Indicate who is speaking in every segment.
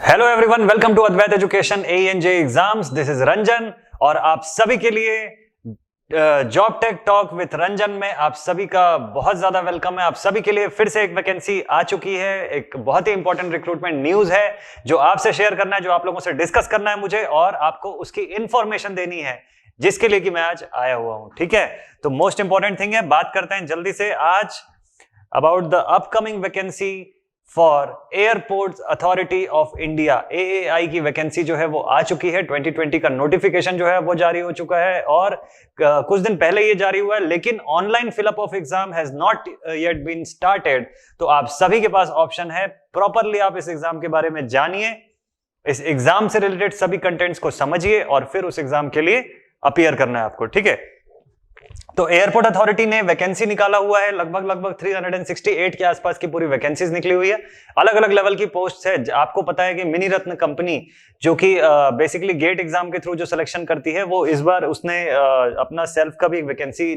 Speaker 1: Hello everyone, welcome to Advait education ANJ exams. This is Ranjan और आप सभी के लिए job tech talk with Ranjan में आप सभी का बहुत ज्यादा वेलकम है। आप सभी के लिए फिर से एक वैकेंसी आ चुकी है, एक बहुत ही इंपॉर्टेंट रिक्रूटमेंट न्यूज है जो आपसे शेयर करना है, जो आप लोगों से डिस्कस करना है मुझे, और आपको उसकी इंफॉर्मेशन देनी है जिसके लिए कि मैं आज आया हुआ हूं। ठीक है, तो मोस्ट इंपॉर्टेंट थिंग है, बात करते हैं जल्दी से आज about the upcoming vacancy for airports authority of India. AAI की वैकेंसी जो है वो आ चुकी है। 2020 का नोटिफिकेशन जो है वो जारी हो चुका है और कुछ दिन पहले ये जारी हुआ है, लेकिन online fill up of exam has not yet been started. तो आप सभी के पास ऑप्शन है, प्रॉपरली आप इस एग्जाम के बारे में जानिए, इस एग्जाम से रिलेटेड सभी कंटेंट्स को समझिए और फिर उस एग्जाम के लिए अपीयर करना है आपको। ठीक है, तो एयरपोर्ट अथॉरिटी ने वैकेंसी निकाला हुआ है, लगभग 368 के आसपास की पूरी वैकेंसीज निकली हुई है। अलग अलग लेवल की पोस्ट है। आपको पता है कि मिनी रत्न कंपनी जो कि बेसिकली गेट एग्जाम के थ्रू जो सिलेक्शन करती है, वो इस बार उसने अपना सेल्फ का भी एक वैकेंसी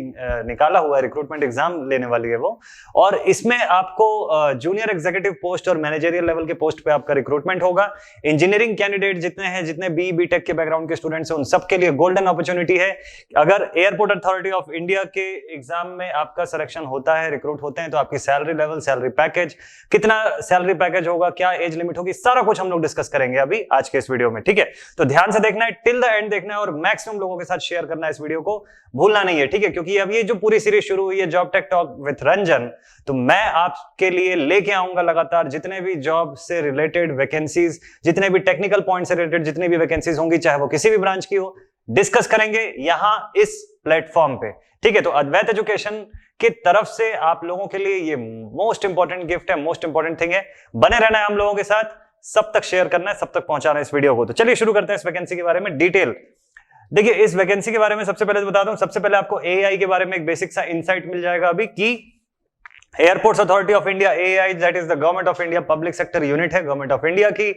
Speaker 1: निकाला हुआ है, रिक्रूटमेंट एग्जाम लेने वाली है वो। और इसमें आपको जूनियर एग्जीक्यूटिव पोस्ट और मैनेजरियल लेवल के पोस्ट पे आपका रिक्रूटमेंट होगा। इंजीनियरिंग कैंडिडेट जितने हैं, जितने BE-BTech के बैकग्राउंड के स्टूडेंट्स हैं, उन सबके लिए गोल्डन अपॉर्चुनिटी है। अगर एयरपोर्ट अथॉरिटी ऑफ इंडिया के एग्जाम में आपका सिलेक्शन होता है, रिक्रूट होते हैं, तो आपकी सैलरी लेवल, सैलरी पैकेज, कितना सैलरी पैकेज होगा, क्या एज लिमिट होगी, सारा कुछ हम लोग डिस्कस करेंगे अभी आज के इस वीडियो में। ठीक है, तो ध्यान से देखना है, टिल द एंड देखना है और मैक्सिमम लोगों के साथ शेयर करना है, इस वीडियो को भूलना नहीं है। ठीक है, क्योंकि अब ये जो पूरी सीरीज शुरू हुई है job tech talk with Ranjan, तो मैं आपके लिए लेके आऊंगा लगातार जितने भी जॉब से रिलेटेड वैकेंसीज, जितने भी टेक्निकल पॉइंट से रिलेटेड जितनी भी वैकेंसीज होंगी, चाहे वो किसी भी ब्रांच की हो, डिस्कस करेंगे यहां इस प्लेटफॉर्म पे। ठीक है, तो अद्वैत एजुकेशन की तरफ से आप लोगों के लिए ये मोस्ट इंपॉर्टेंट गिफ्ट है, मोस्ट इंपॉर्टेंट थिंग है। बने रहना है हम लोगों के साथ, सब तक शेयर करना है, सब तक पहुंचाना है इस वीडियो को। तो चलिए शुरू करते हैं इस वैकेंसी के बारे में डिटेल। देखिए, इस वैकेंसी के बारे में सबसे पहले बता दूं, सबसे पहले आपको AAI के बारे में एक बेसिक सा इंसाइट मिल जाएगा अभी कि airports authority of India, AAI, that is the government of India public sector unit है गवर्नमेंट ऑफ इंडिया की,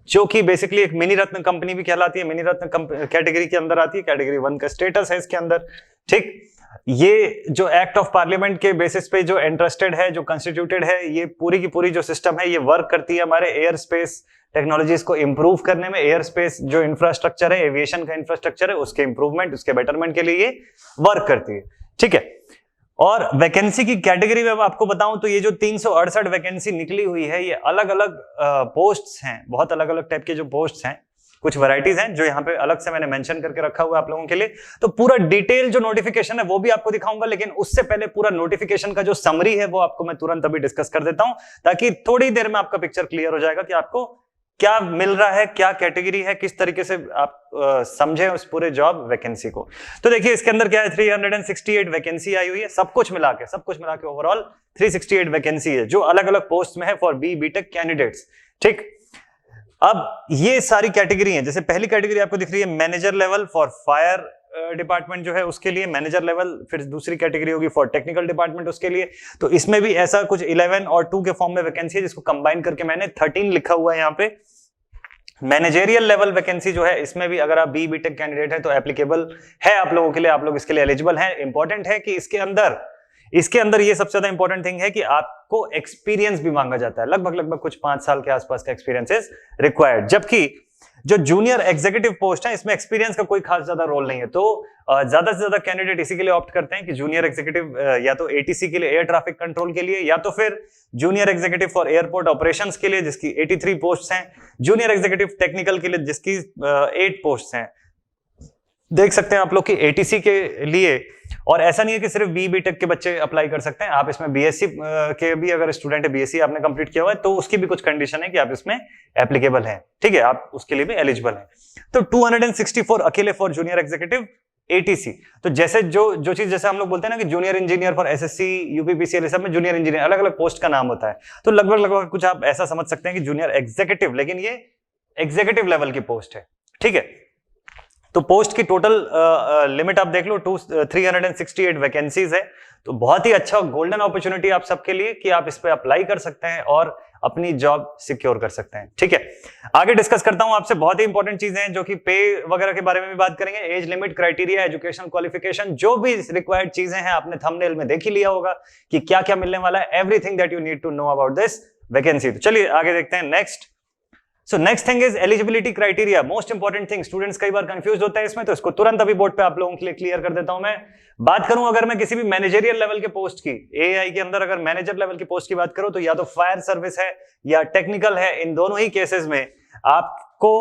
Speaker 1: जो कि बेसिकली एक मिनी रत्न कंपनी भी कहलाती है, मिनी रत्न कैटेगरी के अंदर आती है, कैटेगरी 1 का स्टेटस है इसके अंदर। ठीक, ये जो एक्ट ऑफ पार्लियामेंट के बेसिस पे जो इंटरेस्टेड है, जो कंस्टिट्यूटेड है, ये पूरी की पूरी जो सिस्टम है, ये वर्क करती है हमारे एयर स्पेस टेक्नोलॉजीज को इंप्रूव करने में। एयर स्पेस जो इंफ्रास्ट्रक्चर है, एविएशन का इंफ्रास्ट्रक्चर है, उसके इंप्रूवमेंट, उसके बेटरमेंट के लिए ये वर्क करती है। ठीक है, और वैकेंसी की कैटेगरी में आपको बताऊं तो ये जो 368 वैकेंसी निकली हुई है, ये अलग अलग पोस्ट्स हैं, बहुत अलग अलग टाइप के जो पोस्ट्स हैं, कुछ वैरायटीज हैं जो यहाँ पे अलग से मैंने मेंशन करके रखा हुआ है आप लोगों के लिए। तो पूरा डिटेल जो नोटिफिकेशन है वो भी आपको दिखाऊंगा, लेकिन उससे पहले पूरा नोटिफिकेशन का जो समरी है वो आपको मैं तुरंत अभी डिस्कस कर देता हूं, ताकि थोड़ी देर में आपका पिक्चर क्लियर हो जाएगा कि आपको क्या मिल रहा है, क्या कैटेगरी है, किस तरीके से आप समझें उस पूरे जॉब वैकेंसी को। तो देखिए, इसके अंदर क्या है, 368 वैकेंसी आई हुई है, सब कुछ मिला के ओवरऑल 368 वैकेंसी है, जो अलग अलग पोस्ट में है फॉर BE-BTech कैंडिडेट्स। ठीक, अब ये सारी कैटेगरी हैं। जैसे पहली कैटेगरी आपको दिख रही है manager level for fire department जो है उसके लिए मैनेजर लेवल, फिर दूसरी कैटेगरी होगी फॉर टेक्निकल डिपार्टमेंट उसके लिए। तो इसमें भी ऐसा कुछ 11 और 2 के फॉर्म में वैकेंसी है, जिसको कंबाइन करके मैंने 13 लिखा हुआ है यहाँ पे। मैनेजेरियल लेवल वैकेंसी जो है, इसमें भी अगर आप BE-BTech कैंडिडेट है तो एप्लीकेबल है आप लोगों के लिए, आप लोग इसके लिए एलिजिबल हैं। इंपॉर्टेंट है कि इसके अंदर ये सबसे ज्यादा इंपॉर्टेंट थिंग है कि आपको एक्सपीरियंस भी मांगा जाता है, लगभग कुछ 5 साल के आसपास का एक्सपीरियंस इज रिक्वायर्ड। जबकि जो जूनियर एग्जीक्यूटिव पोस्ट है, इसमें एक्सपीरियंस का कोई खास ज्यादा रोल नहीं है। तो ज्यादा से ज्यादा कैंडिडेट इसी के लिए ऑप्ट करते हैं कि जूनियर एग्जीक्यूटिव या तो ATC के लिए, एयर ट्रैफिक कंट्रोल के लिए, या तो फिर junior executive for airport operations के लिए जिसकी 83 पोस्ट हैं, जूनियर एग्जीक्यूटिव टेक्निकल के लिए जिसकी 8 पोस्ट हैं। देख सकते हैं आप लोग कि ATC के लिए, और ऐसा नहीं है कि सिर्फ BE-BTech के बच्चे अप्लाई कर सकते हैं, आप इसमें BSc के भी अगर स्टूडेंट है, BSc आपने कंप्लीट किया हुआ है, तो उसकी भी कुछ कंडीशन है कि आप इसमें एप्लीकेबल हैं। ठीक है, आप उसके लिए भी एलिजिबल हैं। तो 264 अकेले फॉर जूनियर एग्जीक्यूटिव ATC। तो जैसे जो चीज जैसे हम लोग बोलते हैं ना कि junior engineer for SSC, UPPCL, सब में जूनियर इंजीनियर अलग अलग पोस्ट का नाम होता है। तो लगभग कुछ आप ऐसा समझ सकते हैं कि जूनियर एग्जीक्यूटिव, लेकिन ये एग्जीक्यूटिव लेवल की पोस्ट है। ठीक है, तो पोस्ट की टोटल लिमिट आप देख लो, 368 वैकेंसीज है। तो बहुत ही अच्छा गोल्डन अपॉर्चुनिटी आप सबके लिए कि आप इस पे अप्लाई कर सकते हैं और अपनी जॉब सिक्योर कर सकते हैं। ठीक है, आगे डिस्कस करता हूं आपसे बहुत ही इंपॉर्टेंट चीजें हैं, जो कि पे वगैरह के बारे में भी बात करेंगे, age limit, criteria, education qualification, जो भी रिक्वायर्ड चीजें हैं आपने थंबनेल में देख ही लिया होगा कि क्या क्या मिलने वाला है, everything that you need to know about this vacancy. तो चलिए आगे देखते हैं next. So next thing is eligibility criteria, most important thing. Students कई बार कंफ्यूज होते हैं इसमें, तो इसको तुरंत अभी बोर्ड पे आप लोगों के लिए क्लियर कर देता हूं मैं। बात करूं अगर मैं किसी भी मैनेजरियल लेवल के पोस्ट की, एआई के अंदर अगर मैनेजर लेवल की पोस्ट की बात करूं, तो या तो फायर सर्विस है या टेक्निकल है। इन दोनों ही केसेस में आपको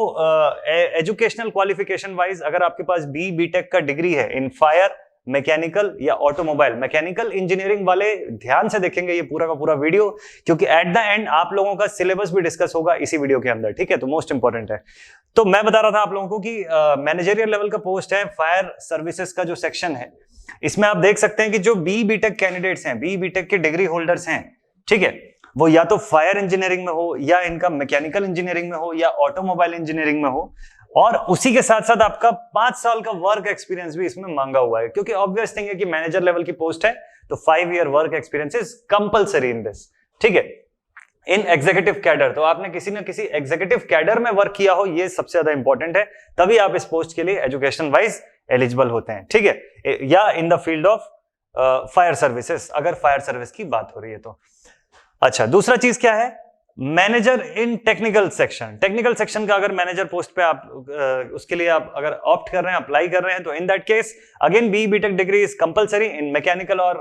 Speaker 1: एजुकेशनल क्वालिफिकेशन वाइज अगर आपके पास बीटेक का डिग्री है इन फायर, मैकेनिकल या ऑटोमोबाइल, मैकेनिकल इंजीनियरिंग वाले ध्यान से देखेंगे ये पूरा का पूरा वीडियो, क्योंकि एट द एंड आप लोगों का सिलेबस भी डिस्कस होगा इसी वीडियो के अंदर, ठीक है। तो मोस्ट इंपॉर्टेंट है। तो मैं बता रहा था आप लोगों को कि मैनेजरियल लेवल का पोस्ट है फायर सर्विसेज का जो सेक्शन है, इसमें आप देख सकते हैं कि जो बीटेक कैंडिडेट्स हैं, बीटेक के डिग्री होल्डर्स हैं, ठीक है, वो या तो फायर इंजीनियरिंग में हो या इनका मैकेनिकल इंजीनियरिंग में हो या ऑटोमोबाइल इंजीनियरिंग में हो, और उसी के साथ साथ आपका 5 साल का वर्क एक्सपीरियंस भी इसमें मांगा हुआ है, क्योंकि ऑब्वियस थिंग है कि मैनेजर लेवल की पोस्ट है तो 5 year work experience is compulsory in this, ठीक है। इन एग्जीक्यूटिव कैडर, तो आपने किसी ना किसी एग्जीक्यूटिव कैडर में वर्क किया हो, ये सबसे ज्यादा इंपॉर्टेंट है, तभी आप इस पोस्ट के लिए एजुकेशन वाइज एलिजिबल होते हैं, ठीक है। या in the field of fire services, अगर फायर सर्विस की बात हो रही है तो। अच्छा, दूसरा चीज क्या है, मैनेजर इन टेक्निकल सेक्शन। टेक्निकल सेक्शन का अगर मैनेजर पोस्ट पे आप उसके लिए आप अगर ऑप्ट कर रहे हैं, अप्लाई कर रहे हैं, तो in that case again BTech degree is compulsory in mechanical और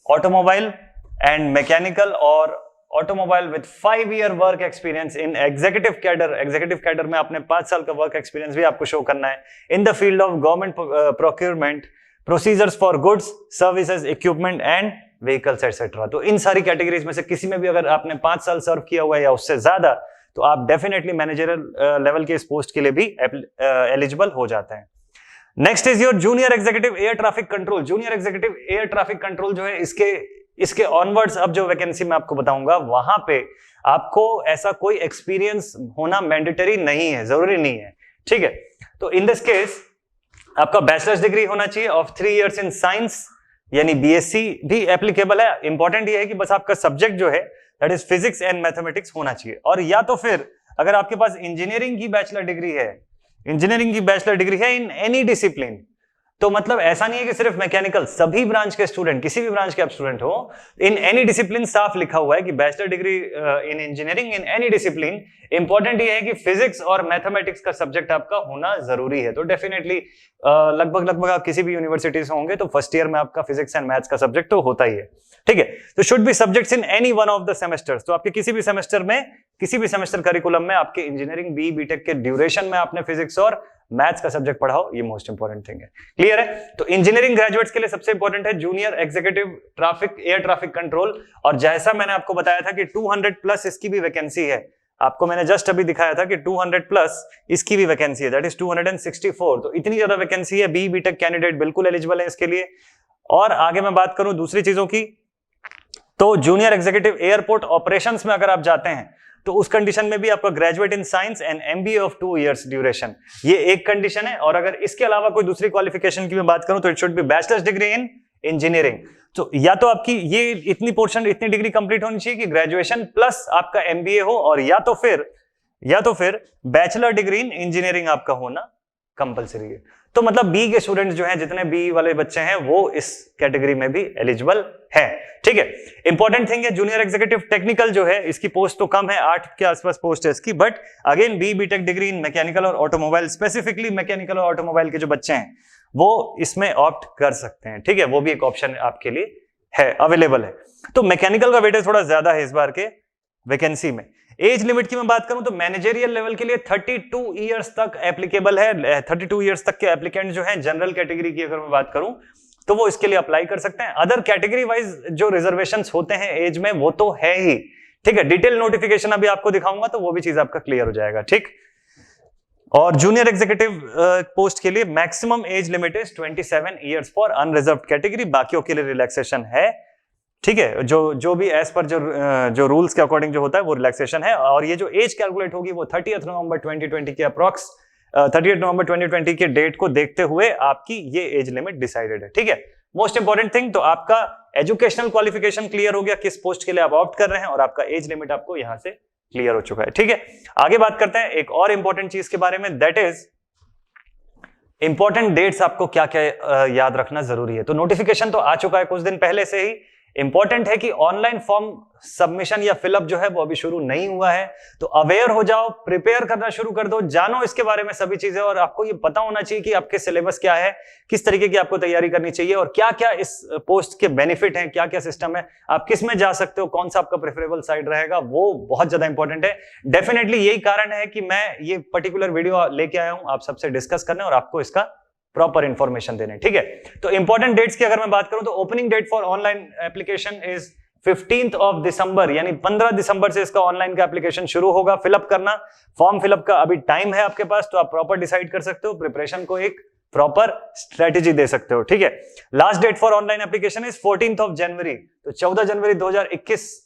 Speaker 1: ऑटोमोबाइल, एंड मैकेनिकल और automobile with 5 year work experience in executive cadre. Executive cadre में आपने 5 साल का वर्क एक्सपीरियंस भी आपको शो करना है in the field of government procurement, procedures for goods, services, equipment and vehicles etcetera. तो इन सारी कैटेगरीज में से किसी में भी अगर आपने 5 साल सर्व किया हुआ है या उससे ज्यादा, तो आप डेफिनेटली मैनेजरियल लेवल के इस पोस्ट के लिए भी एलिजिबल हो जाते हैं। Next is your junior executive air traffic control. Junior executive air traffic control जो है, इसके ऑनवर्ड्स अब जो वैकेंसी मैं आपको बताऊंगा, वहां पे आपको ऐसा कोई एक्सपीरियंस होना मैंडेटरी नहीं है, जरूरी नहीं है, ठीक है। तो इन दिस केस आपका बैचलर्स डिग्री होना चाहिए ऑफ 3 इयर्स इन साइंस, यानी बीएससी भी एप्लीकेबल है। इंपॉर्टेंट ये है कि बस आपका सब्जेक्ट जो है that is physics and mathematics होना चाहिए। और या तो फिर अगर आपके पास इंजीनियरिंग की बैचलर डिग्री है, इंजीनियरिंग की बैचलर डिग्री है इन एनी डिसिप्लिन, तो मतलब ऐसा नहीं है कि सिर्फ मैकेनिकल, सभी ब्रांच के स्टूडेंट, किसी भी ब्रांच के आप स्टूडेंट हो, इन एनी डिसिप्लिन साफ लिखा हुआ है कि bachelor degree in engineering in any discipline. Important ये है कि फिजिक्स और मैथमेटिक्स का सब्जेक्ट आपका होना जरूरी है। तो डेफिनेटली लगभग आप किसी भी यूनिवर्सिटी से होंगे तो फर्स्ट ईयर में आपका फिजिक्स एंड मैथ्स का सब्जेक्ट तो होता ही है, ठीक है। तो should be subjects in any one of the semesters. तो आपके किसी भी सेमेस्टर में, किसी भी सेमेस्टर करिकुलम में आपके इंजीनियरिंग बीटेक के ड्यूरेशन में आपने फिजिक्स और मैथ्स का सब्जेक्ट पढ़ाओ, ये मोस्ट इंपॉर्टेंट थिंग है। क्लियर है? तो इंजीनियरिंग ग्रेजुएट्स के लिए सबसे इंपॉर्टेंट है junior executive traffic air traffic control. और जैसा मैंने आपको बताया था कि 200 प्लस इसकी भी वैकेंसी है, आपको मैंने जस्ट अभी दिखाया था कि 200 प्लस इसकी भी वैकेंसी है, दैट इज 264। तो इतनी ज्यादा वैकेंसी है, बीटेक कैंडिडेट बिल्कुल एलिजिबल है इसके लिए। और आगे मैं बात करूं दूसरी चीजों की, तो जूनियर एग्जीक्यूटिव एयरपोर्ट ऑपरेशंस में अगर आप जाते हैं तो उस कंडीशन में भी आपका graduate in science and MBA of 2 years duration, ये एक कंडीशन है। और अगर इसके अलावा कोई दूसरी क्वालिफिकेशन की मैं बात करूं तो it should be bachelors degree in engineering. तो या तो आपकी ये इतनी पोर्शन, इतनी डिग्री कंप्लीट होनी चाहिए कि ग्रेजुएशन प्लस आपका एमबीए हो, और या तो फिर बैचलर डिग्री इन इंजीनियरिंग आपका होना कंपलसरी है। तो मतलब बी के स्टूडेंट्स जो हैं, जितने बी वाले बच्चे हैं, वो इस कैटेगरी में भी एलिजिबल है, ठीक है। इंपॉर्टेंट थिंग है जूनियर एग्जीक्यूटिव टेक्निकल जो है, इसकी पोस्ट तो कम है, 8 के आसपास पोस्ट है इसकी, but again BTech degree in mechanical और ऑटोमोबाइल, स्पेसिफिकली मैकेनिकल और ऑटोमोबाइल के जो बच्चे हैं वो इसमें ऑप्ट कर सकते हैं, ठीक है। वो भी एक ऑप्शन आपके लिए है, अवेलेबल है। तो मैकेनिकल का वेटेज थोड़ा ज्यादा है इस बार के वैकेंसी में। एज लिमिट की मैं बात करूं तो मैनेजरियल लेवल के लिए 32 इयर्स तक एप्लीकेबल है। 32 इयर्स तक के एप्लीकेंट जो हैं, जनरल कैटेगरी की अगर मैं बात करूं तो वो इसके लिए अप्लाई कर सकते हैं। अदर कैटेगरी वाइज जो रिजर्वेशंस होते हैं एज में, वो तो है ही, ठीक है। डिटेल नोटिफिकेशन अभी आपको दिखाऊंगा तो वो भी चीज आपका क्लियर हो जाएगा, ठीक। और जूनियर एग्जीक्यूटिव पोस्ट के लिए maximum age limit is 27 years for unreserved category, बाकियों के लिए रिलैक्सेशन है, ठीक है। जो भी एज पर जो रूल्स के अकॉर्डिंग जो होता है वो रिलैक्सेशन है। और ये जो एज कैलकुलेट होगी वो 30 नवंबर 2020 के अप्रॉक्स 30 नवंबर 2020 के डेट को देखते हुए आपकी ये एज लिमिट डिसाइडेड है, ठीक है। मोस्ट इंपॉर्टेंट थिंग, तो आपका एजुकेशनल क्वालिफिकेशन क्लियर हो गया, किस पोस्ट के लिए आप ऑप्ट कर रहे हैं, और आपका एज लिमिट आपको यहां से क्लियर हो चुका है, ठीक है। आगे बात करते हैं एक और इंपॉर्टेंट चीज के बारे में, दैट इज इंपॉर्टेंट डेट्स आपको क्या क्या याद रखना जरूरी है। तो नोटिफिकेशन तो आ चुका है कुछ दिन पहले से ही, इंपॉर्टेंट है कि ऑनलाइन फॉर्म सबमिशन या फिलअप जो है वो अभी शुरू नहीं हुआ है, तो अवेयर हो जाओ, प्रिपेयर करना शुरू कर दो, जानो इसके बारे में सभी चीजें, और आपको ये पता होना चाहिए कि आपके सिलेबस क्या है, किस तरीके की आपको तैयारी करनी चाहिए और क्या क्या इस पोस्ट के बेनिफिट हैं, क्या क्या सिस्टम है, आप किस में जा सकते हो, कौन सा आपका प्रेफरेबल साइड रहेगा, वो बहुत ज्यादा इंपॉर्टेंट है। डेफिनेटली यही कारण है कि मैं ये पर्टिकुलर वीडियो लेके आया हूं आप सबसे डिस्कस करने और आपको इसका प्रॉपर इंफॉर्मेशन देने। ठीक है, तो इंपॉर्टेंट डेट्स की अगर मैं बात करूं तो opening date for online application is 15th of December, यानी 15 दिसंबर से इसका ऑनलाइन का एप्लीकेशन शुरू होगा। फिलअप करना, फॉर्म फिलअप का अभी टाइम है आपके पास, तो आप प्रॉपर डिसाइड कर सकते हो, प्रिपरेशन को एक प्रॉपर स्ट्रेटेजी दे सकते हो। ठीक है, last date for online application is 14th of January, तो 14 जनवरी 2021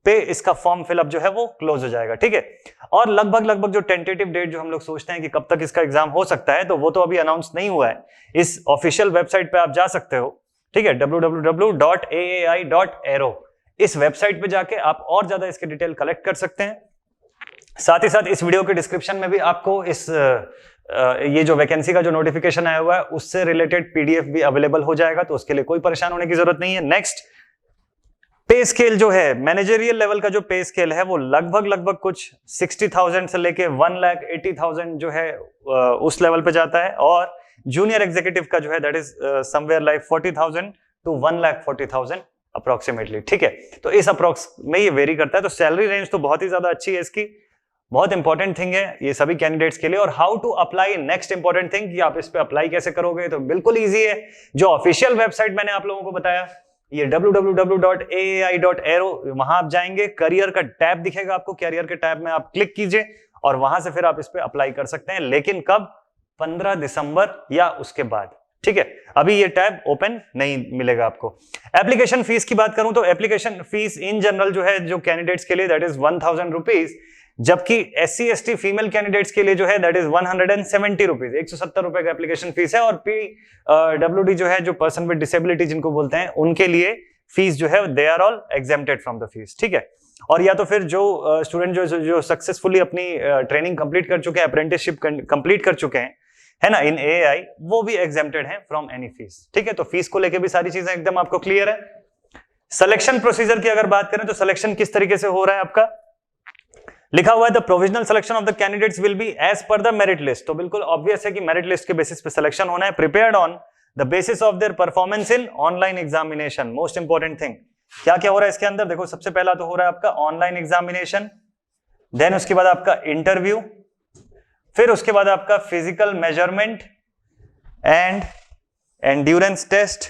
Speaker 1: पे इसका फॉर्म फिलअप जो है वो क्लोज हो जाएगा। ठीक है, और लगभग जो टेंटेटिव डेट जो हम लोग सोचते हैं कि कब तक इसका एग्जाम हो सकता है, तो वो तो अभी अनाउंस नहीं हुआ है। इस ऑफिशियल वेबसाइट पे आप जा सकते हो, ठीक है, www.aai.aero, इस वेबसाइट पे जाके आप और ज्यादा इसके डिटेल कलेक्ट कर सकते हैं। साथ ही साथ इस वीडियो के डिस्क्रिप्शन में भी आपको इस ये जो वैकेंसी का जो नोटिफिकेशन आया हुआ है उससे रिलेटेड पीडीएफ भी अवेलेबल हो जाएगा, तो उसके लिए कोई परेशान होने की जरूरत नहीं है। नेक्स्ट, पे स्केल जो है, मैनेजरियल लेवल का जो पे स्केल है वो लगभग कुछ 60,000 से लेके 1,80,000 जो है उस लेवल पे जाता है, और जूनियर एग्जीक्यूटिव का जो है that is somewhere like 40,000 to 1,40,000 approximately. ठीक है, तो इस अप्रोक्स में ये वेरी करता है, तो सैलरी रेंज तो बहुत ही ज्यादा अच्छी है इसकी, बहुत इंपॉर्टेंट थिंग है ये सभी कैंडिडेट्स के लिए। और how to apply, next important thing कि आप इस पे अप्लाई कैसे करोगे, तो बिल्कुल इजी है। जो ऑफिशियल वेबसाइट मैंने आप लोगों को बताया, ये www.aai.aero, वहां आप जाएंगे, करियर का टैब दिखेगा आपको, करियर के टैब में आप क्लिक कीजिए और वहां से फिर आप इस पे अप्लाई कर सकते हैं, लेकिन कब, 15 दिसंबर या उसके बाद। ठीक है, अभी ये टैब ओपन नहीं मिलेगा आपको। एप्लीकेशन फीस की बात करूं तो एप्लीकेशन फीस इन जनरल जो है जो कैंडिडेट्स के लिए दैट इज 1,000 रुपीज, जबकि SC ST फीमेल कैंडिडेट्स के लिए जो है दैट इज 170 रुपीज, 170 रुपए का एप्लीकेशन फीस है। और PWD जो है, जो पर्सन विद डिसेबिलिटी जिनको बोलते हैं, उनके लिए फीस जो है they are all exempted from the fees. ठीक है, और या तो फिर जो स्टूडेंट जो सक्सेसफुली अपनी ट्रेनिंग कंप्लीट कर चुके हैं, अप्रेंटिसशिप कंप्लीट कर चुके हैं, है ना, इन AAI, वो भी एग्जेम्प्टेड हैं फ्रॉम एनी फीस। ठीक है, तो फीस को लेके भी सारी चीजें एकदम आपको क्लियर है। सिलेक्शन प्रोसीजर की अगर बात करें तो सिलेक्शन किस तरीके से हो रहा है आपका, लिखा हुआ है the provisional selection of the candidates will be as per the merit list, तो बिल्कुल ऑब्वियस है कि मेरिट लिस्ट के बेसिस पे सिलेक्शन होना है। Prepared on the basis of their performance in online examination, most important thing. क्या क्या हो रहा है इसके अंदर, देखो सबसे पहला तो हो रहा है आपका ऑनलाइन एग्जामिनेशन, देन उसके बाद आपका इंटरव्यू, फिर उसके बाद आपका physical measurement and endurance test.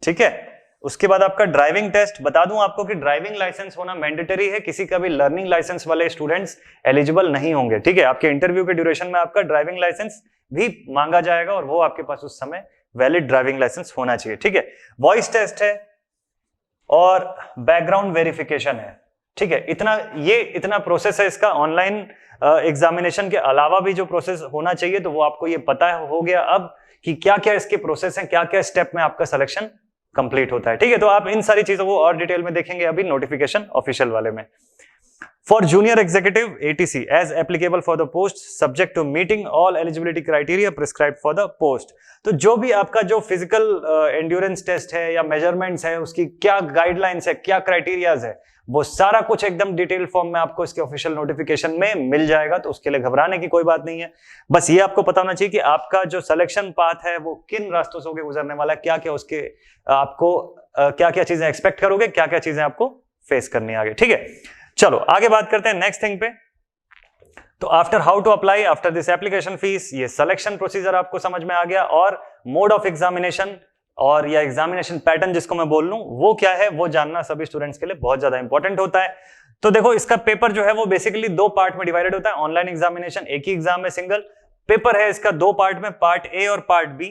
Speaker 1: ठीक है, उसके बाद आपका ड्राइविंग टेस्ट। बता दूं आपको कि ड्राइविंग लाइसेंस होना मैंडेटरी है, किसी का भी लर्निंग लाइसेंस वाले स्टूडेंट्स एलिजिबल नहीं होंगे। ठीक है, आपके इंटरव्यू के ड्यूरेशन में आपका ड्राइविंग लाइसेंस भी मांगा जाएगा और वो आपके पास उस समय वैलिड ड्राइविंग लाइसेंस होना चाहिए। ठीक है, वॉइस टेस्ट है और बैकग्राउंड वेरिफिकेशन है। ठीक है, इतना प्रोसेस है इसका। ऑनलाइन एग्जामिनेशन के अलावा भी जो प्रोसेस होना चाहिए, तो वो आपको ये पता हो गया अब कि क्या क्या इसके प्रोसेस हैं, क्या क्या स्टेप में आपका सिलेक्शन कंप्लीट होता है। ठीक है, तो आप इन सारी चीजों को और डिटेल में देखेंगे अभी नोटिफिकेशन ऑफिशियल वाले में। For junior executive ATC as applicable for the post subject to meeting all eligibility criteria prescribe for the post, तो जो भी आपका जो फिजिकल एंड्योरेंस टेस्ट है या मेजरमेंट्स है, उसकी क्या गाइडलाइंस है, क्या क्राइटेरियाज है, वो सारा कुछ एकदम डिटेल फॉर्म में आपको इसके ऑफिशियल नोटिफिकेशन में मिल जाएगा, तो उसके लिए घबराने की कोई बात नहीं है। बस ये आपको पता होना चाहिए कि आपका जो सिलेक्शन पाथ है वो किन रास्तों से होकर गुजरने वाला है, क्या क्या उसके आपको क्या क्या चीजें एक्सपेक्ट करोगे, क्या क्या चीजें आपको फेस करनी है आगे। ठीक है, चलो आगे बात करते हैं नेक्स्ट थिंग पे। तो after how to apply, after this application fees, ये सिलेक्शन प्रोसीजर आपको समझ में आ गया, और मोड ऑफ एग्जामिनेशन और या एग्जामिनेशन पैटर्न जिसको मैं बोल लूं वो क्या है, वो जानना सभी स्टूडेंट्स के लिए बहुत ज्यादा इंपॉर्टेंट होता है। तो देखो इसका पेपर जो है वो बेसिकली 2 पार्ट में डिवाइडेड होता है। ऑनलाइन एग्जामिनेशन एक ही एग्जाम में सिंगल पेपर है इसका 2 पार्ट में, पार्ट A और पार्ट B,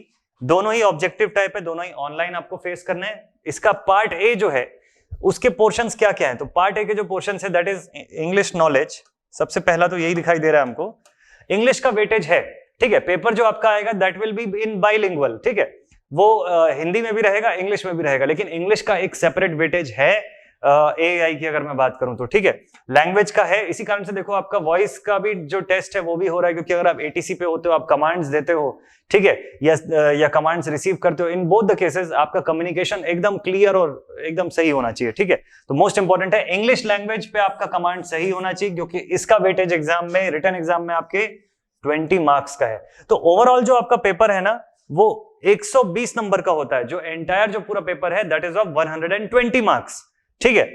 Speaker 1: दोनों ही ऑब्जेक्टिव टाइप है, दोनों ही ऑनलाइन आपको फेस करने हैं। इसका पार्ट A जो है उसके पोर्शंस क्या क्या है, तो पार्ट A के जो पोर्शंस है दैट इज इंग्लिश नॉलेज। सबसे पहला तो यही दिखाई दे रहा है हमको, इंग्लिश का वेटेज है। ठीक है, पेपर जो आपका आएगा that will be in bilingual. ठीक है, वो हिंदी में भी रहेगा, इंग्लिश में भी रहेगा, लेकिन इंग्लिश का एक सेपरेट वेटेज है। एआई की अगर मैं बात करूं तो, ठीक है। लैंग्वेज का है, इसी कारण से देखो आपका वॉइस का भी जो टेस्ट है वो भी हो रहा है, क्योंकि अगर आप एटीसी पे होते हो, आप कमांड्स देते हो, ठीक है, या कमांड्स रिसीव करते हो, इन बोथ द केसेस आपका कम्युनिकेशन एकदम क्लियर और एकदम सही होना चाहिए, ठीक है। तो मोस्ट इंपॉर्टेंट है इंग्लिश लैंग्वेज पे आपका कमांड सही होना चाहिए, क्योंकि इसका वेटेज एग्जाम में, रिटन एग्जाम में आपके 20 मार्क्स का है। तो ओवरऑल जो आपका पेपर है ना वो 120 नंबर का होता है, जो एंटायर जो पूरा पेपर है दैट इज ऑफ 120 मार्क्स, ठीक है।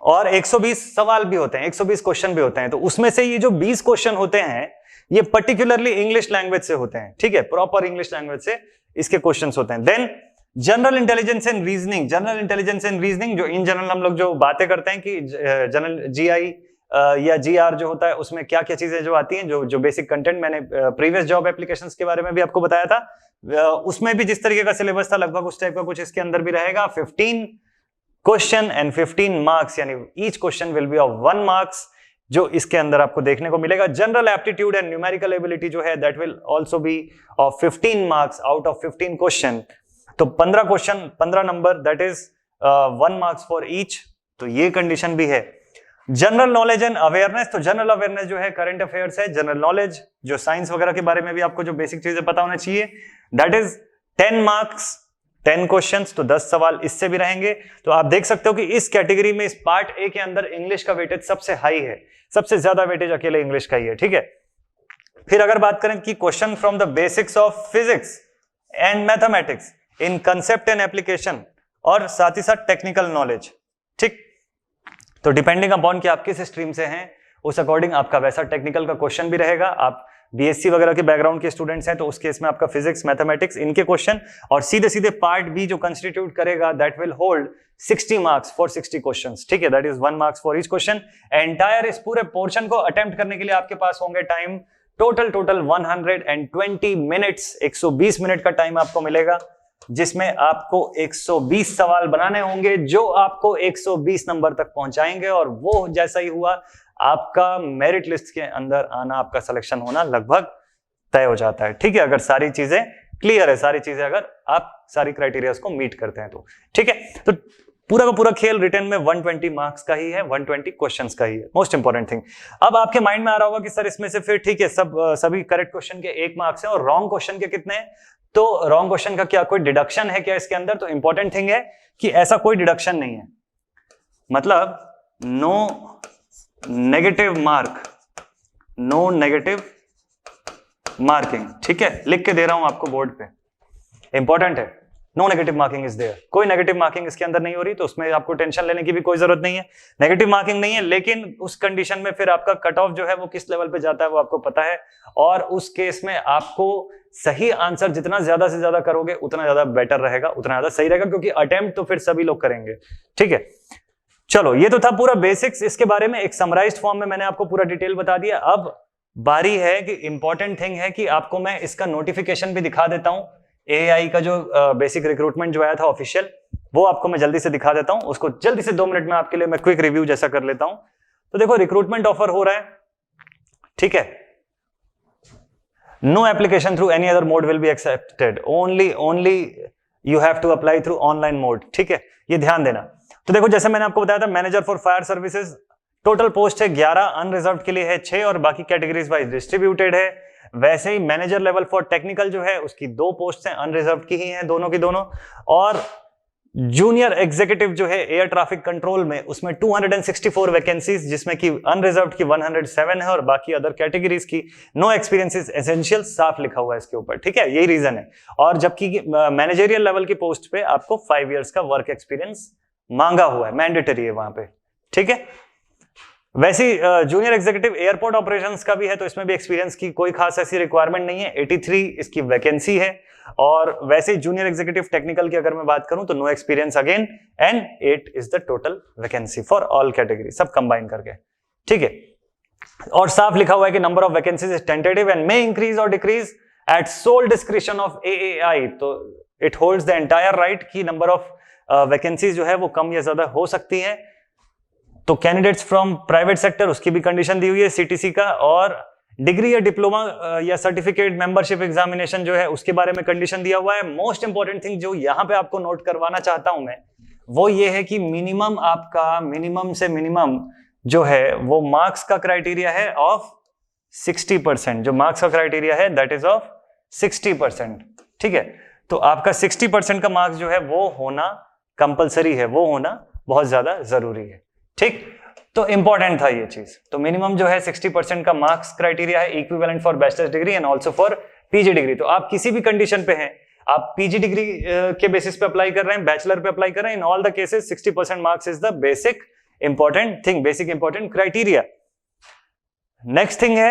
Speaker 1: और 120 सवाल भी होते हैं, 120 क्वेश्चन भी होते हैं। तो उसमें से ये जो 20 क्वेश्चन होते हैं ये पर्टिकुलरली इंग्लिश लैंग्वेज से होते हैं, ठीक है, प्रॉपर इंग्लिश लैंग्वेज से इसके क्वेश्चंस होते हैं। Then general intelligence and reasoning, general intelligence and reasoning जो इन जनरल हम लोग जो बातें करते हैं कि जनरल जीआई या जीआर जो होता है उसमें क्या क्या चीजें जो आती हैं, जो बेसिक कंटेंट मैंने प्रीवियस जॉब एप्लीकेशंस के बारे में भी आपको बताया था, उसमें भी जिस तरीके का सिलेबस था लगभग उस टाइप का कुछ इसके अंदर भी रहेगा। 15 क्वेश्चन एंड 15 मार्क्स, यानी each question will be of 1 marks, जो इसके अंदर आपको देखने को मिलेगा। General aptitude and numerical ability जो है that will also be of 15 marks out of 15 question. तो 15 question 15 number, that is 1 marks for each. तो ये कंडीशन भी है। जनरल नॉलेज एंड अवेयरनेस, तो जनरल अवेयरनेस जो है करंट अफेयर्स है, जनरल नॉलेज जो साइंस वगैरह के बारे में भी आपको जो बेसिक चीजें पता होना चाहिए, दैट इज 10 मार्क्स 10 क्वेश्चंस, तो 10 सवाल इससे भी रहेंगे। तो आप देख सकते हो कि इस कैटेगरी में, इस पार्ट ए के अंदर इंग्लिश का वेटेज सबसे हाई है, सबसे ज्यादा वेटेज अकेले इंग्लिश का ही है, ठीक है। फिर अगर बात करें कि question from the basics of physics and mathematics in concept and application, और साथ ही साथ टेक्निकल नॉलेज, ठीक। तो डिपेंडिंग अपॉन कि आप किस स्ट्रीम से हैं उस अकॉर्डिंग आपका वैसा टेक्निकल का क्वेश्चन भी रहेगा। आप बीएससी वगैरह के बैकग्राउंड के स्टूडेंट्स हैं तो उस केस में आपका फिजिक्स मैथमेटिक्स इनके क्वेश्चन, और सीधे सीधे पार्ट बी जो कंस्टिट्यूट करेगा that will hold 60 marks for 60 questions, ठीक है, that is 1 marks for each question. Entire इस पूरे पोर्शन को अटेम्प्ट करने के लिए आपके पास होंगे टाइम टोटल 120 मिनट्स, 120 मिनट का टाइम आपको मिलेगा, जिसमें आपको 120 सवाल बनाने होंगे जो आपको 120 नंबर तक पहुंचाएंगे, और वो जैसा ही हुआ आपका मेरिट लिस्ट के अंदर आना, आपका सिलेक्शन होना लगभग तय हो जाता है, ठीक है, अगर सारी चीजें क्लियर है, सारी चीजें अगर आप सारी क्राइटेरियाज को मीट करते हैं तो, ठीक है। तो पूरा का पूरा खेल रिटर्न में 120 मार्क्स का ही है, 120 क्वेश्चंस का ही है, मोस्ट इंपॉर्टेंट थिंग। अब आपके माइंड में आ रहा होगा कि सर इसमें से फिर ठीक है सभी करेक्ट क्वेश्चन के 1 मार्क्स हैं और रॉन्ग क्वेश्चन के कितने हैं, तो रॉन्ग क्वेश्चन का क्या कोई डिडक्शन है क्या इसके अंदर? तो इंपॉर्टेंट थिंग है कि ऐसा कोई डिडक्शन नहीं है, मतलब no negative mark, no negative marking, ठीक है, लिख के दे रहा हूं आपको बोर्ड पे, इंपॉर्टेंट है, no negative marking is there, कोई नेगेटिव मार्किंग इसके अंदर नहीं हो रही, तो उसमें आपको टेंशन लेने की भी कोई जरूरत नहीं है, नेगेटिव मार्किंग नहीं है। लेकिन उस कंडीशन में फिर आपका कट ऑफ जो है वो किस लेवल पे जाता है वो आपको पता है, और उस केस में आपको सही आंसर जितना ज्यादा से ज्यादा करोगे उतना ज्यादा बेटर रहेगा, उतना ज्यादा सही रहेगा, क्योंकि अटेम्प्ट तो फिर सभी लोग करेंगे, ठीक है। चलो, ये तो था पूरा बेसिक्स, इसके बारे में एक समराइज्ड फॉर्म में मैंने आपको पूरा डिटेल बता दिया। अब बारी है कि इंपॉर्टेंट थिंग है कि आपको मैं इसका नोटिफिकेशन भी दिखा देता हूं, एआई का जो बेसिक रिक्रूटमेंट जो आया था ऑफिशियल, वो आपको मैं जल्दी से दिखा देता हूं, उसको जल्दी से 2 मिनट में आपके लिए मैं क्विक रिव्यू जैसा कर लेता हूं। तो देखो, रिक्रूटमेंट ऑफर हो रहा है, ठीक है, no application through any other mode will be accepted, only you have to apply through online mode, ठीक है, ये ध्यान देना। तो देखो, जैसे मैंने आपको बताया था, manager for fire services, total post है 11, अनरिजर्व के लिए है 6, और बाकी कैटेगरीज वाइज डिस्ट्रीब्यूटेड है। वैसे ही मैनेजर लेवल फॉर टेक्निकल जो है उसकी 2 पोस्ट हैं, अनरिजर्व की ही हैं दोनों की दोनों, और जूनियर एग्जीक्यूटिव जो है एयर ट्रैफिक कंट्रोल में, उसमें 264 वैकेंसीज, जिसमें कि अनरिजर्व की 107 है, और बाकी अदर कैटेगरीज की नो एक्सपीरियंस इज एसेंशियल, साफ लिखा हुआ है इसके ऊपर, ठीक है, यही रीजन है। और जबकि मैनेजरियल लेवल की पोस्ट पे आपको 5 इयर्स का वर्क एक्सपीरियंस मांगा हुआ है, मैंडेटरी है वहां पे, ठीक है। वैसे जूनियर एग्जीक्यूटिव एयरपोर्ट ऑपरेशंस का भी है, तो इसमें भी एक्सपीरियंस की कोई खास ऐसी रिक्वायरमेंट नहीं है, 83 इसकी वैकेंसी है। और वैसे जूनियर एग्जीक्यूटिव टेक्निकल की अगर मैं बात करूं तो no experience again, and 8 is the total vacancy for all category, सब कंबाइन करके, ठीक है। और साफ लिखा हुआ है कि number of vacancies is tentative and may increase और decrease at sole description of AAI, तो it holds the entire right की नंबर ऑफ वैकेंसीज जो है वो कम या ज्यादा हो सकती है। तो कैंडिडेट्स फ्रॉम प्राइवेट सेक्टर, उसकी भी कंडीशन दी हुई है सीटीसी का, और डिग्री या डिप्लोमा या सर्टिफिकेट मेंबरशिप एग्जामिनेशन जो है उसके बारे में कंडीशन दिया हुआ है। मोस्ट इंपॉर्टेंट थिंग जो यहां पे आपको नोट करवाना चाहता हूं मैं, वो ये है कि मिनिमम आपका मिनिमम से मिनिमम जो है वो मार्क्स का क्राइटेरिया है ऑफ 60%। जो मार्क्स का क्राइटेरिया है दैट इज ऑफ 60%। ठीक है, तो आपका 60% का मार्क्स जो है वो होना कंपलसरी है, वो होना बहुत ज्यादा जरूरी है। ठीक, तो इंपॉर्टेंट था ये चीज। तो मिनिमम जो है 60% का मार्क्स क्राइटेरिया है, equivalent for bachelors degree and also for PG degree. तो आप किसी भी कंडीशन पे हैं, आप पीजी डिग्री के बेसिस पे अप्लाई कर रहे हैं, बैचलर पे अप्लाई कर रहे हैं, in all the cases 60% marks is the basic important thing, basic important criteria. Next thing है,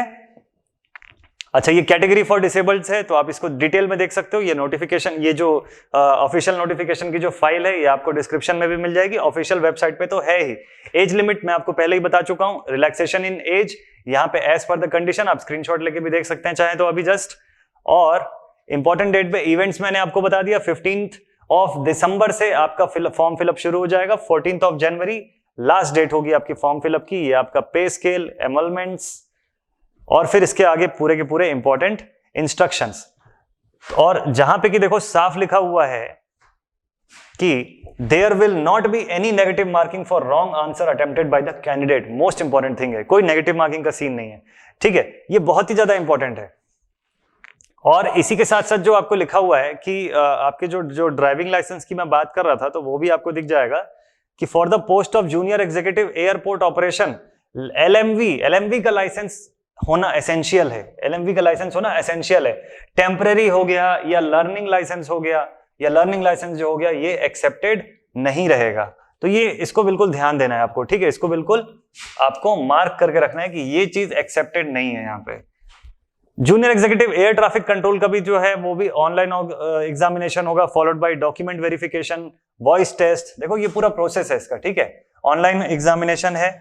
Speaker 1: अच्छा ये कैटेगरी फॉर डिसेबल्ड है, तो आप इसको डिटेल में देख सकते हो। ये नोटिफिकेशन, ये जो ऑफिशियल नोटिफिकेशन की जो फाइल है ये आपको डिस्क्रिप्शन में भी मिल जाएगी, ऑफिशियल वेबसाइट पे तो है ही। एज लिमिट मैं आपको पहले ही बता चुका हूं, रिलैक्सेशन इन एज यहाँ पे एज पर द कंडीशन, आप स्क्रीनशॉट लेके भी देख सकते हैं चाहे तो अभी जस्ट। और इंपॉर्टेंट डेट पे इवेंट्स मैंने आपको बता दिया, 15 दिसंबर से आपका फॉर्म फिलअप शुरू हो जाएगा, 14 जनवरी लास्ट डेट होगी आपकी फॉर्म फिलअप की। ये आपका पे स्केल, एमोलमेंट्स और फिर इसके आगे पूरे के पूरे इंपॉर्टेंट इंस्ट्रक्शंस। और जहां पे कि देखो साफ लिखा हुआ है कि there will not be any negative marking for wrong answer attempted by the candidate. Most important thing है, कोई नेगेटिव मार्किंग का सीन नहीं है। ठीक है, ये बहुत ही ज्यादा इंपॉर्टेंट है। और इसी के साथ साथ जो आपको लिखा हुआ है कि आपके जो ड्राइविंग लाइसेंस की मैं बात कर रहा था, तो वो भी आपको दिख जाएगा कि for the post of junior executive airport operation LMV का लाइसेंस होना एसेंशियल है। LMV का लाइसेंस होना एसेंशियल है। टेम्परेरी हो गया या लर्निंग लाइसेंस हो गया, या लर्निंग लाइसेंस जो हो गया ये एक्सेप्टेड नहीं रहेगा। तो ये इसको बिल्कुल ध्यान देना है आपको। ठीक है, इसको बिल्कुल आपको मार्क करके रखना है कि ये चीज एक्सेप्टेड नहीं है यहाँ पे। Junior executive air traffic control का भी जो है वो भी ऑनलाइन एग्जामिनेशन होगा, followed by document verification, voice test. देखो ये पूरा प्रोसेस है इसका। ठीक है, ऑनलाइन एग्जामिनेशन है।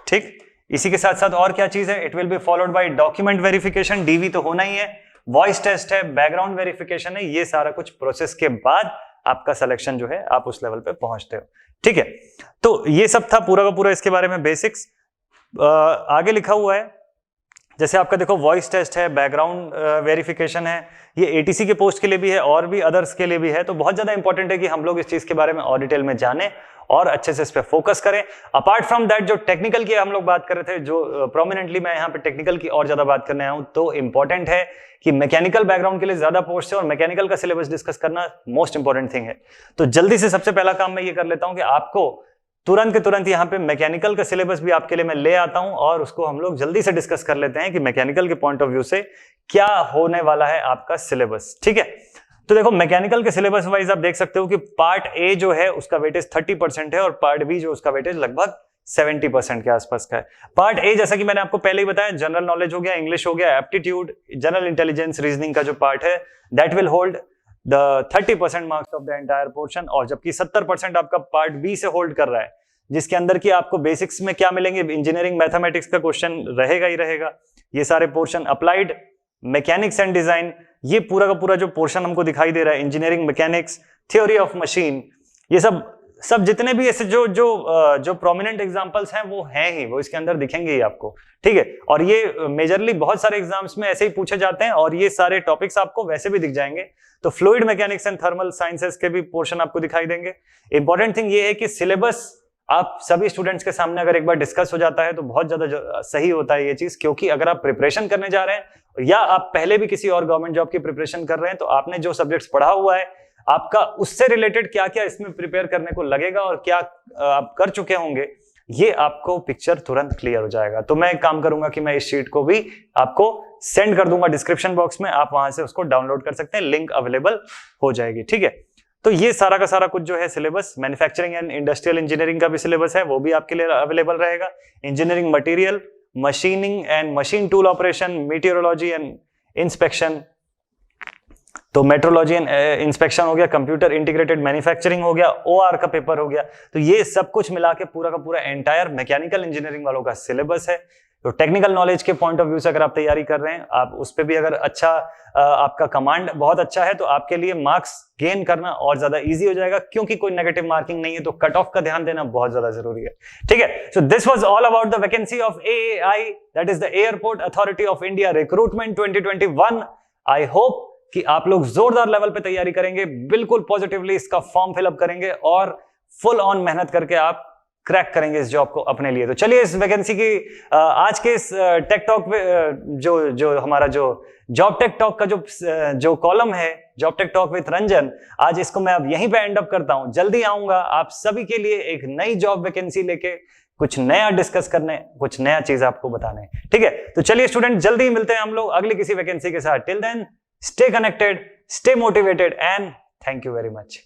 Speaker 1: ठीक, इसी के साथ साथ और क्या चीज है, it will be followed by document verification, DV तो होना ही है, वॉइस टेस्ट है, बैकग्राउंड वेरिफिकेशन है। ये सारा कुछ प्रोसेस के बाद आपका सिलेक्शन जो है आप उस लेवल पे पहुंचते हो। ठीक है, तो ये सब था पूरा का पूरा इसके बारे में बेसिक्स। आगे लिखा हुआ है जैसे आपका देखो वॉइस टेस्ट है, बैकग्राउंड वेरिफिकेशन है, ये एटीसी के पोस्ट के लिए भी है और भी अदर्स के लिए भी है। तो बहुत ज्यादा इंपॉर्टेंट है कि हम लोग इस चीज के बारे में और डिटेल में जाने और अच्छे से इस पे फोकस करें। अपार्ट फ्रॉम दैट जो टेक्निकल की हम लोग बात कर रहे थे, जो प्रोमिनेंटली मैं यहाँ पे टेक्निकल की और ज्यादा बात करने आया हूँ, तो इंपॉर्टेंट है कि मैकेनिकल बैकग्राउंड के लिए ज्यादा पोस्ट है और मैकेनिकल का सिलेबस डिस्कस करना मोस्ट इंपॉर्टेंट थिंग है। तो जल्दी से सबसे पहला काम मैं ये कर लेता हूँ कि आपको तुरंत के तुरंत यहाँ पे मैकेनिकल का सिलेबस भी आपके लिए मैं ले आता हूं और उसको हम लोग जल्दी से डिस्कस कर लेते हैं कि मैकेनिकल के पॉइंट ऑफ व्यू से क्या होने वाला है आपका सिलेबस। ठीक है, तो देखो मैकेनिकल के सिलेबस वाइज आप देख सकते हो कि पार्ट ए जो है उसका वेटेज 30% है और पार्ट बी जो उसका वेटेज लगभग 70% के आसपास का है। पार्ट ए जैसा कि मैंने आपको पहले ही बताया, जनरल नॉलेज हो गया, इंग्लिश हो गया, एप्टीट्यूड, जनरल इंटेलिजेंस, रीजनिंग का जो पार्ट है that will hold the 30% marks of the entire portion, और जबकि 70% आपका पार्ट बी से होल्ड कर रहा है, जिसके अंदर की आपको बेसिक्स में क्या मिलेंगे, इंजीनियरिंग मैथमेटिक्स का क्वेश्चन रहेगा ही रहेगा, ये सारे portion, applied mechanics and design, ये पूरा का पूरा जो पोर्शन हमको दिखाई दे रहा है, engineering mechanics, theory of machine, ये सब जितने भी ऐसे जो प्रोमिनेंट एग्जांपल्स हैं वो हैं ही, वो इसके अंदर दिखेंगे ही आपको। ठीक है, और ये मेजरली बहुत सारे एग्जाम्स में ऐसे ही पूछे जाते हैं और ये सारे टॉपिक्स आपको वैसे भी दिख जाएंगे। तो fluid mechanics and thermal sciences के भी पोर्शन आपको दिखाई देंगे। इंपॉर्टेंट थिंग ये है कि सिलेबस आप सभी स्टूडेंट्स के सामने अगर एक बार डिस्कस हो जाता है तो बहुत ज्यादा सही होता है ये चीज, क्योंकि अगर आप प्रिपरेशन करने जा रहे हैं या आप पहले भी किसी और गवर्नमेंट जॉब की प्रिपरेशन कर रहे हैं, तो आपने जो सब्जेक्ट्स पढ़ा हुआ है आपका उससे रिलेटेड क्या क्या इसमें प्रिपेयर करने को लगेगा और क्या आप कर चुके होंगे, ये आपको पिक्चर तुरंत क्लियर हो जाएगा। तो मैं एक काम करूंगा कि मैं इस शीट को भी आपको सेंड कर दूंगा डिस्क्रिप्शन बॉक्स में, आप वहां से उसको डाउनलोड कर सकते हैं, लिंक अवेलेबल हो जाएगी। ठीक है, तो ये सारा का सारा कुछ जो है syllabus, manufacturing and industrial engineering का भी सिलेबस है, वो भी आपके लिए अवेलेबल रहेगा। Engineering material, machining and machine tool operation, meteorology and inspection, तो मेट्रोलॉजी एंड इंस्पेक्शन हो गया, कंप्यूटर इंटीग्रेटेड मैन्युफैक्चरिंग हो गया, OR का पेपर हो गया। तो ये सब कुछ मिला के पूरा का पूरा एंटायर मैकेनिकल इंजीनियरिंग वालों का सिलेबस है। तो टेक्निकल नॉलेज के पॉइंट ऑफ व्यू से अगर आप तैयारी कर रहे हैं, आप उस पर भी अगर अच्छा आपका कमांड बहुत अच्छा है, तो आपके लिए मार्क्स गेन करना और ज्यादा इजी हो जाएगा, क्योंकि कोई नेगेटिव मार्किंग नहीं है, तो कट ऑफ का ध्यान देना बहुत ज्यादा जरूरी है। ठीक है, so this was all about the vacancy of AAI, that is the airport authority of India recruitment 2021। I hope कि आप लोग जोरदार लेवल पे तैयारी करेंगे, बिल्कुल पॉजिटिवली इसका फॉर्म फिलअप करेंगे और फुल ऑन मेहनत करके आप क्रैक करेंगे इस जॉब को अपने लिए। तो चलिए इस वैकेंसी की आज के इस टेक टॉक जो हमारा जो जॉब टेक टॉक का जो कॉलम है, job tech talk with Ranjan, आज इसको मैं अब यहीं पे एंड अप करता हूं। जल्दी आऊंगा आप सभी के लिए एक नई जॉब वैकेंसी लेके, कुछ नया डिस्कस करने, कुछ नया चीज आपको बताने। ठीक है, तो चलिए स्टूडेंट, जल्दी मिलते हैं हम लोग अगली किसी वैकेंसी के साथ। Till then stay connected, stay motivated and thank you very much.